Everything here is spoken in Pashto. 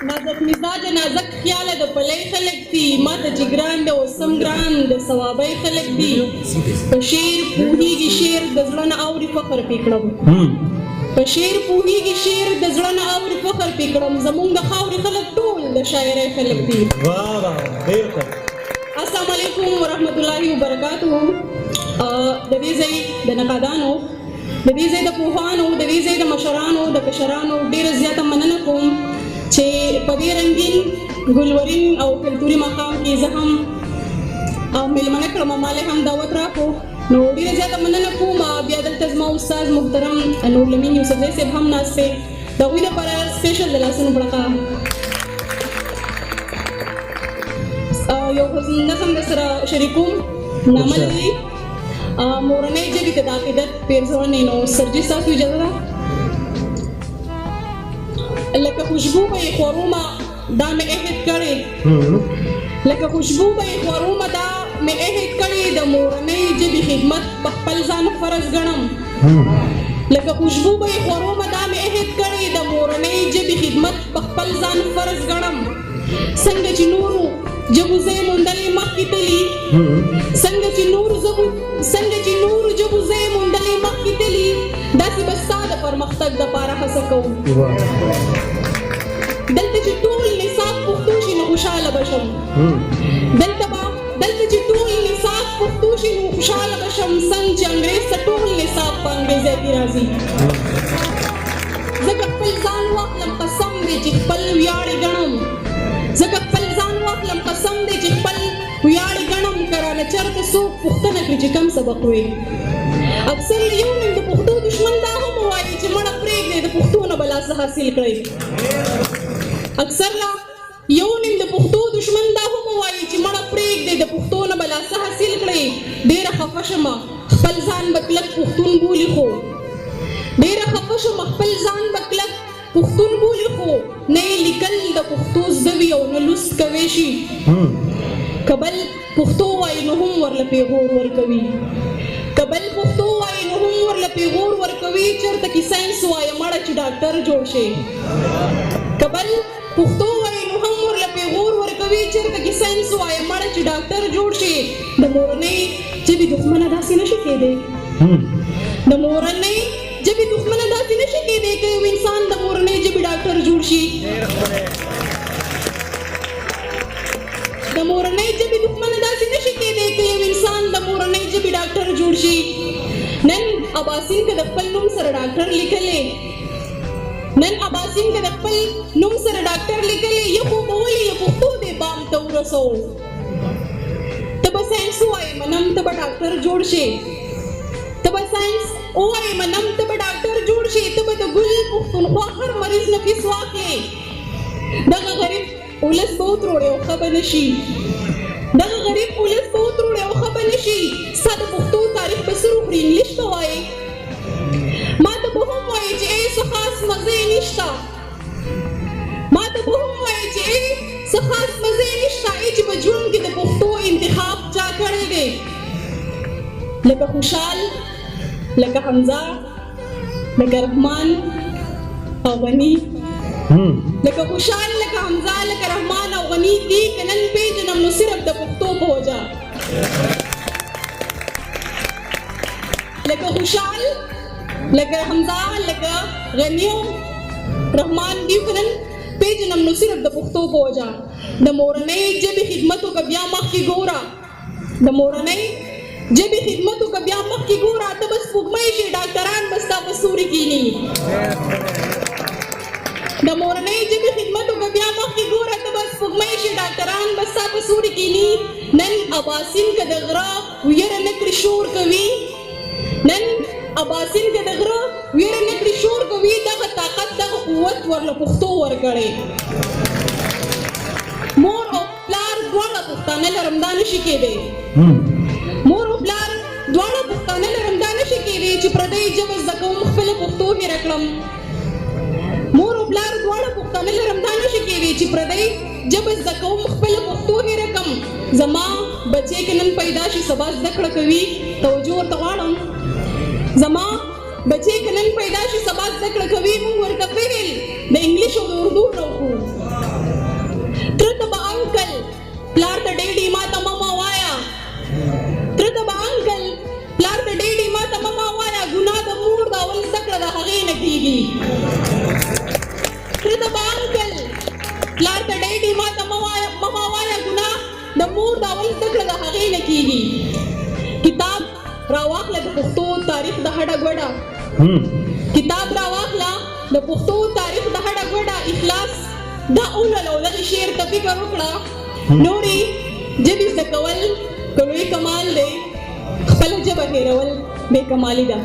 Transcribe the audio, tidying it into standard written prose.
نازک مزاج نازک خیال د پلی خلک دي ماته چې ګران د اوسم ګران د ثوابۍ خلک دي په شعر پوهیږي شعر د زړه نه اوري فخر پې کړم په شعر پوهیږي شعر د زړه نه اوري فخر پې کړم زمونږ د خاورې خلک ټول د شاعرۍ خلک دي. السلام علیکم ورحمت الله وبرکاتہ. د دې ځای د نقادانو د دې ځای د پوهانو د دې ځای د مشرانو د کشرانو ډېره زیاته مننه کوم چې په دې رنګین ګلورین او کلتوري مقام کې زه هم مېلمنه کړم او مالې هم دعوت راکړو نو ډېره زیاته مننه کوم. بیا دلته زما استاد محترم نور لمین یوسفزی صاحب هم ناست دی د هغوی لپاره سپیشل د لاسونو پړقه یو نظم در سره شریکوم نامه لري مورنۍ ژبې ته د عقیدت پیرزوړنې نو سرجي ستاسو اجازه ده. لکه خوشبو به یې خورومه دا مې عهد کړی لکه خوشبو به یې خورومه دا مې عهد کړی د مورنۍ ژبې خدمت په خپل ځان فرض ګڼم لکه خوشبو به یې خورومه دا مې عهد کړی د مورنۍ ژبې خدمت په خپل ځان فرض ګڼم څنګه چې نورو ژبو ځای موندلې مخکې تلي څنګه چې نورو ژبو ځای موندلې مخکې تلي داسې به ستا د پرمختګ دپاره هڅه کوو. دلته چې ټول نصاب پښتو شي نو خوشحاله به شم دلته چې ټول نصاب پښتو شي نو خوشحاله به شم څنګه چې انګریز ته ټول نصاب په انګریزۍ کې راځي. ځکه خپل ځان واخلم قسم دی چې خپل ویاړې ګڼم ځکه خپل ځان واخلم قسم دی چې خپل ویاړې ګڼم که رانه چېرته څوک پوښتنه کړي چې کم سبق وې اکثر یو نیم د پښتو دشمن دا هم وایي چې مړه پرېږدئ د پښتو نه به لا څه حاصل کړئ اکثر لا یو نیم د پښتو دشمن دا هم وایي چې مړه پرېږدئ د پښتو نه به لا څه حاصل کړئ. ډېره خفه شمه خپل ځان به کلک پښتون بولي خو ډېره خفه شمه خپل ځان به کلک پښتون بولي خو نه یې لیکل د پښتو زده وي او نه لوست کوی شي که بل پښتو وایي نو هم ورله پیغور ورکوي که بل پښتو وایي نو هم ورله پیغور ورکوي چېرته کې ساینس وایه مړه چې ډاکټر جوړ شي که بل پښتو وایي نو هم ورله پیغور ورکوي چېرته کې ساینس وایه مړه چې ډاکټر جوړ شي. د مورنۍ ژبې دښمنه داسې نشي کېدی د مورنۍ ژبې دښمنه داسې نشي کېدی که یو انسان د مورنۍ ژبې ډاکټر جوړ شي د مورنۍ ژبې دښمنه داسې نشي کېدی که یو انسان د مورنۍ ژبې ډاکټر جوړ شي. نن اباسین که د خپل نوم سره ډاکټر لیکلی یخو به ولې یې پښتو دې بام ته ورسوو ته به ساینس ووایې منم ته به ډاکټر جوړ شې ته به ساینس ووایې منم ته به ډاکټر جوړ شې ته به د ګل پښتونخوا هر مریض نه فیس واخلې دغه غریب ولس به وتروړې او ښه به نه شي ستا د پښتو تاریخ به سر وخوري انګلیش به وایې ما ته به هم وایې چې ای څه خاص مزه یې نشته چې په ژوند کې د پښتو انتخاب چا کړی دی لکه خوشحال لکه حمزه لکه رحمان او غني لکه خوشحال لکه حمزه لکه رحمان او غني دي که نن پېژنم نو صرف د پښتو په وجه لکه خوشحال لکه حمزه لکه غني او رحمان دي که نن پېژنم نو صرف د پښتو په وجه. د مورنۍ ژبې خدمتو که بیا مخکې ګوره ته به سپوږمۍ شې ډاکټران به ستا په سوري کښېني د مورنۍ ژبې خدمتو که بیا مخکې ګوره ته به سپوږمۍ شې ډاکټران به ستا په سوري کښېني. نن اباسین که د غره ویره نه کړي شور کوي دغه طاقت دغه قوت ورله پښتو ورکړی. مور او پلار دواړه پښتانه لرم دا نشي کېدی چې پردۍ ژبه زده کوم خپله پښتو هېره کړم زما بچی که نن پیدا شي سبا زده کړه کوي توجه ورته غواړم موږ ورته پیل د انګلیش او د اردو نه وکړو پلار ته ډېډي ماته مه وایه ګناه د مور د اول زده کړه د هغې نه کېږي. کتاب راواخله د پښتو تاریخ د هډه ګوډه، کتاب راواخله د پښتو تاریخ د هډه ګوډه. اخلاص دا اولولو دغې شعر ته فکر وکړه. نورې ژبې زده کول که لوی کمال دی، خپله ژبه هېرول بې کمالي ده.